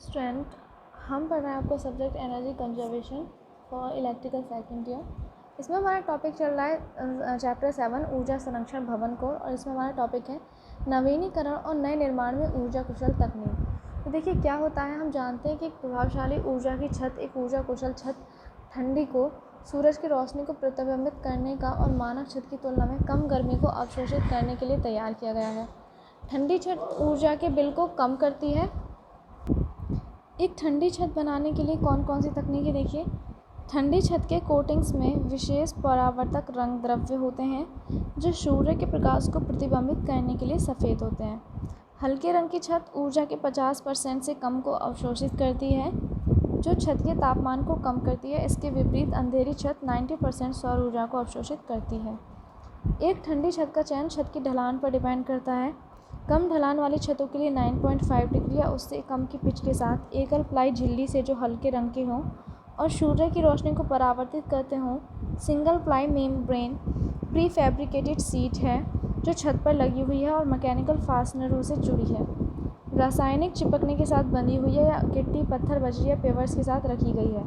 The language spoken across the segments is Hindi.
स्टूडेंट, हम पढ़ रहे हैं आपको subject energy conservation for electrical second year. इसमें हमारा टॉपिक चल रहा है चैप्टर 7 ऊर्जा संरक्षण भवन कोड, और इसमें हमारा टॉपिक है नवीनीकरण और नए निर्माण में ऊर्जा कुशल तकनीक। तो देखिए क्या होता है, हम जानते हैं कि एक प्रभावशाली ऊर्जा की छत, एक ऊर्जा कुशल छत ठंडी को सूरज की रोशनी को प्रतिबिंबित करने का और मानक छत की तुलना में कम गर्मी को अवशोषित करने के लिए तैयार किया गया है। ठंडी छत ऊर्जा के बिल को कम करती है। एक ठंडी छत बनाने के लिए कौन कौन सी तकनीकें, देखिए। ठंडी छत के कोटिंग्स में विशेष परावर्तक रंग द्रव्य होते हैं जो सूर्य के प्रकाश को प्रतिबिंबित करने के लिए सफ़ेद होते हैं। हल्के रंग की छत ऊर्जा के 50% से कम को अवशोषित करती है, जो छत के तापमान को कम करती है। इसके विपरीत अंधेरी छत 90% सौर ऊर्जा को अवशोषित करती है। एक ठंडी छत का चयन छत की ढलान पर डिपेंड करता है। कम ढलान वाली छतों के लिए 9.5 डिग्री या उससे कम की पिच के साथ एकल प्लाई झिल्ली से जो हल्के रंग के हों और सूर्य की रोशनी को परावर्तित करते हों, single ply membrane pre fabricated seat है जो छत पर लगी हुई है और मैकेनिकल फास्टनरों से जुड़ी है, रासायनिक चिपकने के साथ बंधी हुई है या गिट्टी, पत्थर, बजरी या पेवर्स के साथ रखी गई है।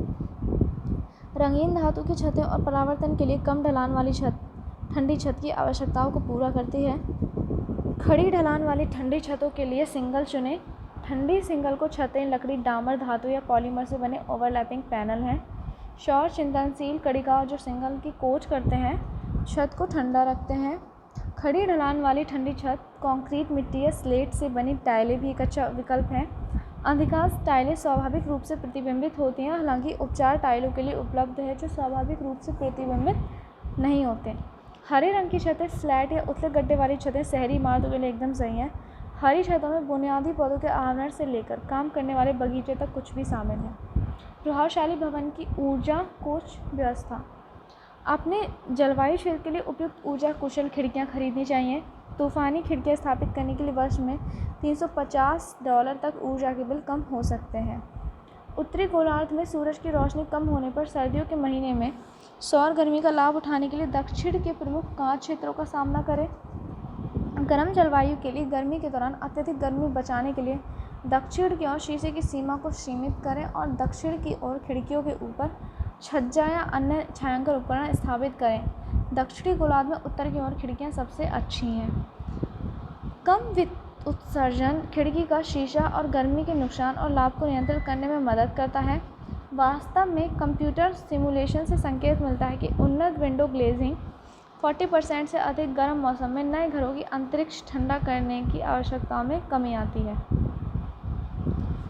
रंगीन धातु की छतें और परावर्तन के लिए कम ढलान वाली छत ठंडी छत की आवश्यकताओं को पूरा करती है। खड़ी ढलान वाली ठंडी छतों के लिए सिंगल चुनें। ठंडी सिंगल को छतें लकड़ी, डामर, धातु या पॉलीमर से बने ओवरलैपिंग पैनल हैं। सौर चिंतनशील कड़िका जो सिंगल की कोच करते हैं, छत को ठंडा रखते हैं। खड़ी ढलान वाली ठंडी छत कंक्रीट, मिट्टी या स्लेट से बनी टाइलें भी एक अच्छा विकल्प हैं। अधिकांश टाइलें स्वाभाविक रूप से प्रतिबिंबित होती हैं, हालांकि उपचार टाइलों के लिए उपलब्ध है जो स्वाभाविक रूप से प्रतिबिंबित नहीं होते। हरे रंग की छतें, फ्लैट या उथले गड्ढे वाली छतें शहरी इमारतों के लिए एकदम सही हैं। हरी छतों में बुनियादी पौधों के आवरण से लेकर काम करने वाले बगीचे तक कुछ भी शामिल है। प्रभावशाली भवन की ऊर्जा कोश व्यवस्था। आपने जलवायु क्षेत्र के लिए उपयुक्त ऊर्जा कुशल खिड़कियां खरीदनी चाहिए। तूफ़ानी खिड़कियां स्थापित करने के लिए वर्ष में $350 तक ऊर्जा के बिल कम हो सकते हैं। उत्तरी गोलार्ध में सूरज की रोशनी कम होने पर सर्दियों के महीने में सौर गर्मी का लाभ उठाने के लिए दक्षिण के प्रमुख 5 क्षेत्रों का सामना करें। गर्म जलवायु के लिए गर्मी के दौरान अत्यधिक गर्मी बचाने के लिए दक्षिण की ओर शीशे की सीमा को सीमित करें और दक्षिण की ओर खिड़कियों के ऊपर छज्जा या अन्य छायांकन उपकरण स्थापित करें। दक्षिणी गोलार्ध में उत्तर की ओर खिड़कियां सबसे अच्छी हैं। कम उत्सर्जन खिड़की का शीशा और गर्मी के नुकसान और लाभ को नियंत्रित करने में मदद करता है। वास्तव में कंप्यूटर सिमुलेशन से संकेत मिलता है कि उन्नत विंडो ग्लेजिंग 40% से अधिक गर्म मौसम में नए घरों की अंतरिक्ष ठंडा करने की आवश्यकताओं में कमी आती है।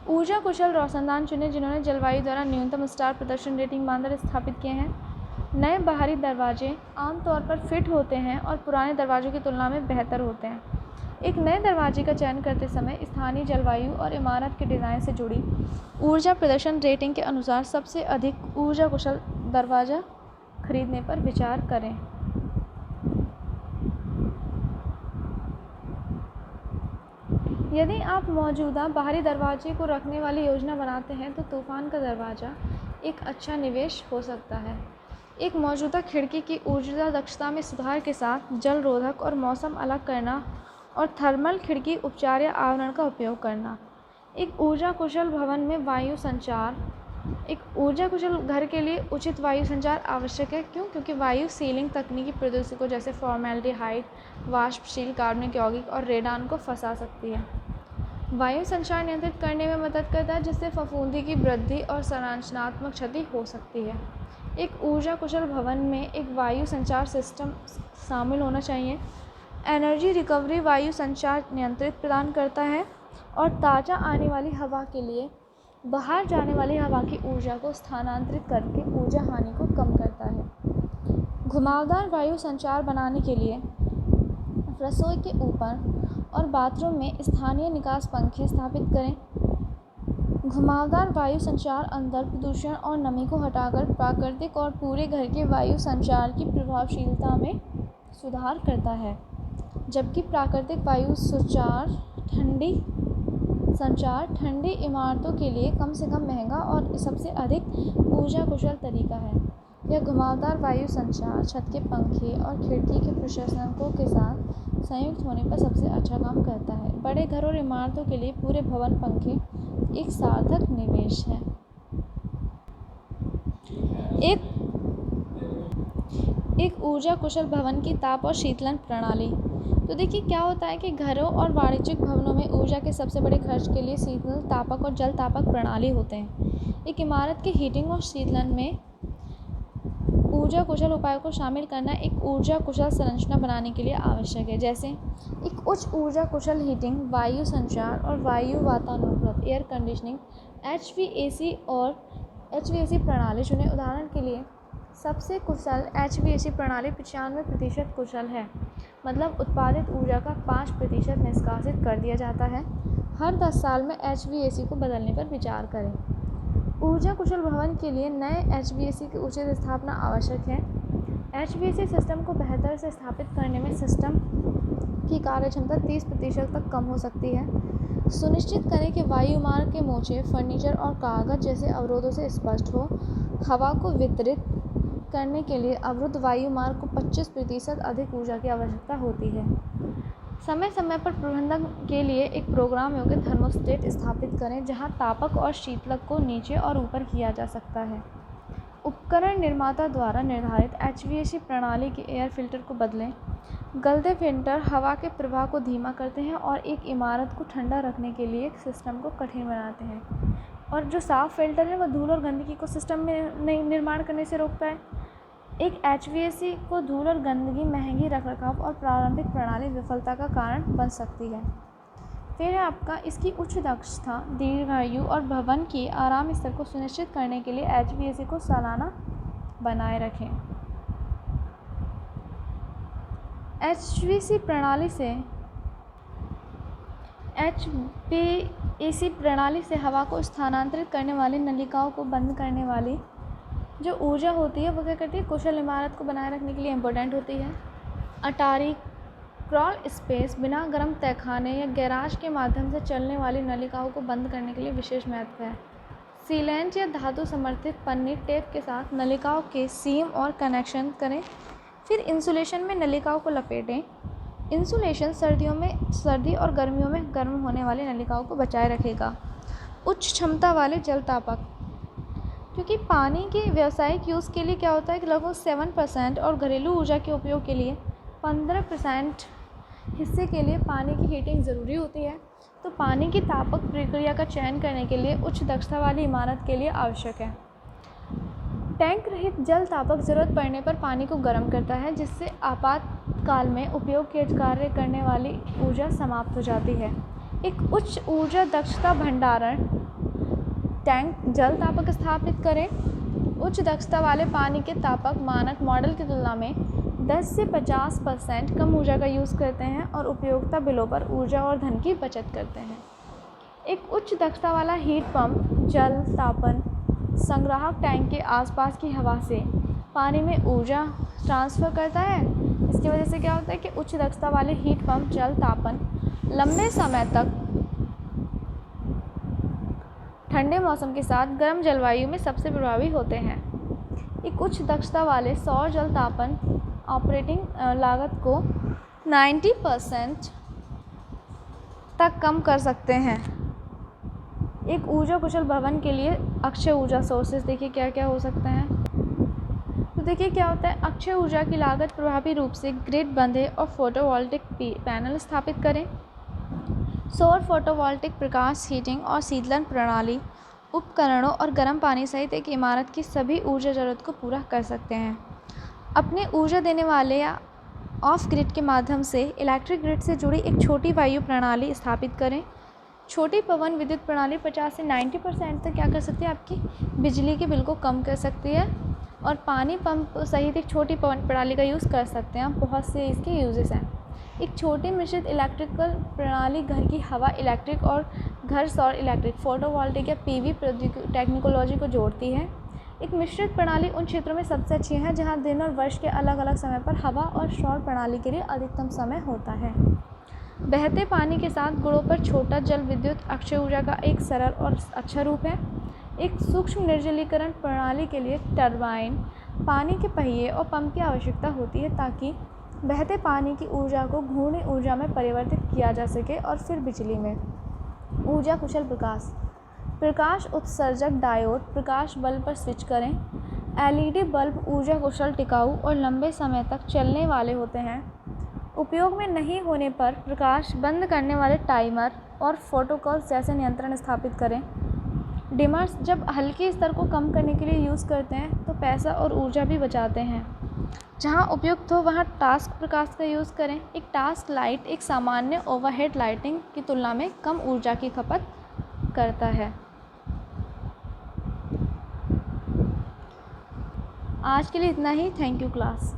ऊर्जा कुशल रोशनदान चुनें जिन्होंने जलवायु द्वारा न्यूनतम स्टार प्रदर्शन रेटिंग मानदंड स्थापित किए हैं। नए बाहरी दरवाजे आमतौर पर फिट होते हैं और पुराने दरवाजों की तुलना में बेहतर होते हैं। एक नए दरवाजे का चयन करते समय स्थानीय जलवायु और इमारत के डिज़ाइन से जुड़ी ऊर्जा प्रदर्शन रेटिंग के अनुसार सबसे अधिक ऊर्जा कुशल दरवाज़ा खरीदने पर विचार करें। यदि आप मौजूदा बाहरी दरवाजे को रखने वाली योजना बनाते हैं तो तूफ़ान का दरवाज़ा एक अच्छा निवेश हो सकता है। एक मौजूदा खिड़की की ऊर्जा दक्षता में सुधार के साथ जल रोधक और मौसम अलग करना और थर्मल खिड़की उपचार या आवरण का उपयोग करना। एक ऊर्जा कुशल भवन में वायु संचार। एक ऊर्जा कुशल घर के लिए उचित वायु संचार आवश्यक है। क्यों? क्योंकि वायु सीलिंग तकनीकी प्रदूषकों जैसे फॉर्मेल्डिहाइड, वाष्पशील कार्बनिक यौगिक और रेडान को फंसा सकती है। वायु संचार नियंत्रित करने में मदद करता है, जिससे फफूंदी की वृद्धि और संरचनात्मक क्षति हो सकती है। एक ऊर्जा कुशल भवन में एक वायु संचार सिस्टम शामिल होना चाहिए। एनर्जी रिकवरी वायु संचार नियंत्रित प्रदान करता है और ताज़ा आने वाली हवा के लिए बाहर जाने वाली हवा की ऊर्जा को स्थानांतरित करके ऊर्जा हानि को कम करता है। घुमावदार वायु संचार बनाने के लिए रसोई के ऊपर और बाथरूम में स्थानीय निकास पंखे स्थापित करें। घुमावदार वायु संचार अंदर प्रदूषण और नमी को हटाकर प्राकृतिक और पूरे घर के वायु संचार की प्रभावशीलता में सुधार करता है, जबकि प्राकृतिक वायु संचार ठंडी इमारतों के लिए कम से कम महंगा और सबसे अधिक ऊर्जा कुशल तरीका है। यह घुमावदार वायु संचार छत के पंखे और खिड़की के प्रशासकों के साथ संयुक्त होने पर सबसे अच्छा काम करता है। बड़े घर और इमारतों के लिए पूरे भवन पंखे एक सार्थक निवेश है। एक ऊर्जा कुशल भवन की ताप और शीतलन प्रणाली। तो देखिए क्या होता है कि घरों और वाणिज्यिक भवनों में ऊर्जा के सबसे बड़े खर्च के लिए शीतल तापक और जल तापक प्रणाली होते हैं। एक इमारत के हीटिंग और शीतलन में ऊर्जा कुशल उपायों को शामिल करना एक ऊर्जा कुशल संरचना बनाने के लिए आवश्यक है। जैसे एक उच्च ऊर्जा कुशल हीटिंग, वायु संचार और वायु वातानुकूलन, एयर कंडीशनिंग, HVAC और HVAC प्रणाली चुनें। उदाहरण के लिए सबसे कुशल HVAC प्रणाली 95% कुशल है, मतलब उत्पादित ऊर्जा का 5% निष्कासित कर दिया जाता है। हर 10 साल में HVAC को बदलने पर विचार करें। ऊर्जा कुशल भवन के लिए नए HVAC की उचित स्थापना आवश्यक है। HVAC सिस्टम को बेहतर से स्थापित करने में सिस्टम की कार्यक्षमता 30% तक कम हो सकती है। सुनिश्चित करें कि वायु मार्ग के मोर्चे, फर्नीचर और कागज जैसे अवरोधों से स्पष्ट हो। हवा को वितरित करने के लिए अवरुद्ध वायु मार्ग को 25% अधिक ऊर्जा की आवश्यकता होती है। समय समय पर प्रबंधन के लिए एक प्रोग्राम योग्य थर्मोस्टेट स्थापित करें, जहां तापक और शीतलक को नीचे और ऊपर किया जा सकता है। उपकरण निर्माता द्वारा निर्धारित HVAC प्रणाली के एयर फिल्टर को बदलें। गलते फिल्टर हवा के प्रवाह को धीमा करते हैं और एक इमारत को ठंडा रखने के लिए सिस्टम को कठिन बनाते हैं। और जो साफ फिल्टर है वह धूल और गंदगी को सिस्टम में निर्माण करने से रोकता है। एक HVAC को धूल और गंदगी, महंगी रखरखाव और प्रारंभिक प्रणाली विफलता का कारण बन सकती है। फिर है आपका इसकी उच्च दक्षता, दीर्घायु और भवन की आराम स्तर को सुनिश्चित करने के लिए HVAC को सालाना बनाए रखें। HVAC प्रणाली से हवा को स्थानांतरित करने वाली नलिकाओं को बंद करने वाली जो ऊर्जा होती है वो क्या करती है, कुशल इमारत को बनाए रखने के लिए इम्पोर्टेंट होती है। अटारी, क्रॉल स्पेस, बिना गर्म तहखाने या गैराज के माध्यम से चलने वाली नलिकाओं को बंद करने के लिए विशेष महत्व है। सीलेंट या धातु समर्थित पन्नी टेप के साथ नलिकाओं के सीम और कनेक्शन करें। फिर इंसुलेशन में नलिकाओं को लपेटें। इंसुलेशन सर्दी और गर्मियों में गर्म होने वाली नलिकाओं को बचाए रखेगा। उच्च क्षमता वाले जल तापक, क्योंकि पानी के व्यावसायिक यूज़ के लिए क्या होता है कि लगभग 7% और घरेलू ऊर्जा के उपयोग के लिए 15% हिस्से के लिए पानी की हीटिंग ज़रूरी होती है। तो पानी की तापक प्रक्रिया का चयन करने के लिए उच्च दक्षता वाली इमारत के लिए आवश्यक है। टैंक रहित जल तापक ज़रूरत पड़ने पर पानी को गर्म करता है, जिससे आपातकाल में उपयोग के कार्य करने वाली ऊर्जा समाप्त हो जाती है। एक उच्च ऊर्जा दक्षता भंडारण टैंक जल तापक स्थापित करें। उच्च दक्षता वाले पानी के तापक मानक मॉडल की तुलना में 10 से 50% कम ऊर्जा का यूज़ करते हैं और उपयोगिता बिलों पर ऊर्जा और धन की बचत करते हैं। एक उच्च दक्षता वाला हीट पंप जल तापन संग्राहक टैंक के आसपास की हवा से पानी में ऊर्जा ट्रांसफ़र करता है। इसकी वजह से क्या होता है कि उच्च दक्षता वाले हीट पंप जल तापन लंबे समय तक ठंडे मौसम के साथ गर्म जलवायु में सबसे प्रभावी होते हैं। एक उच्च दक्षता वाले सौर जल तापन ऑपरेटिंग लागत को 90% तक कम कर सकते हैं। एक ऊर्जा कुशल भवन के लिए अक्षय ऊर्जा सोर्सेज देखिए क्या क्या हो सकते हैं। तो देखिए क्या होता है, अक्षय ऊर्जा की लागत प्रभावी रूप से ग्रिड बंधे और फोटोवोल्टिक पैनल स्थापित करें। सौर फोटोवोल्टिक प्रकाश हीटिंग और शीतलन प्रणाली उपकरणों और गर्म पानी सहित एक इमारत की सभी ऊर्जा ज़रूरत को पूरा कर सकते हैं। अपने ऊर्जा देने वाले या ऑफ ग्रिड के माध्यम से इलेक्ट्रिक ग्रिड से जुड़ी एक छोटी वायु प्रणाली स्थापित करें। छोटी पवन विद्युत प्रणाली 50 से 90% तक क्या कर सकती है, आपकी बिजली के बिल को कम कर सकती है और पानी पंप सहित एक छोटी पवन प्रणाली का यूज़ कर सकते हैं। बहुत से इसके यूजेस हैं। एक छोटी मिश्रित इलेक्ट्रिकल प्रणाली घर की हवा इलेक्ट्रिक और घर सौर इलेक्ट्रिक फोटोवोल्टिक या PV टेक्नोलॉजी को जोड़ती है। एक मिश्रित प्रणाली उन क्षेत्रों में सबसे अच्छी है जहां दिन और वर्ष के अलग अलग समय पर हवा और सौर प्रणाली के लिए अधिकतम समय होता है। बहते पानी के साथ गुणों पर छोटा जल विद्युत अक्षय ऊर्जा का एक सरल और अच्छा रूप है। एक सूक्ष्म निर्जलीकरण प्रणाली के लिए टरबाइन, पानी के पहिए और पंप की आवश्यकता होती है ताकि बहते पानी की ऊर्जा को घूर्णी ऊर्जा में परिवर्तित किया जा सके और फिर बिजली में। ऊर्जा कुशल प्रकाश प्रकाश उत्सर्जक डायोड प्रकाश बल्ब पर स्विच करें। एलईडी बल्ब ऊर्जा कुशल, टिकाऊ और लंबे समय तक चलने वाले होते हैं। उपयोग में नहीं होने पर प्रकाश बंद करने वाले टाइमर और फोटोकॉल्स जैसे नियंत्रण स्थापित करें। डिमर्स जब हल्के स्तर को कम करने के लिए यूज़ करते हैं तो पैसा और ऊर्जा भी बचाते हैं। जहाँ उपयुक्त हो वहाँ टास्क प्रकाश का यूज़ करें। एक टास्क लाइट एक सामान्य ओवरहेड लाइटिंग की तुलना में कम ऊर्जा की खपत करता है। आज के लिए इतना ही। Thank you class.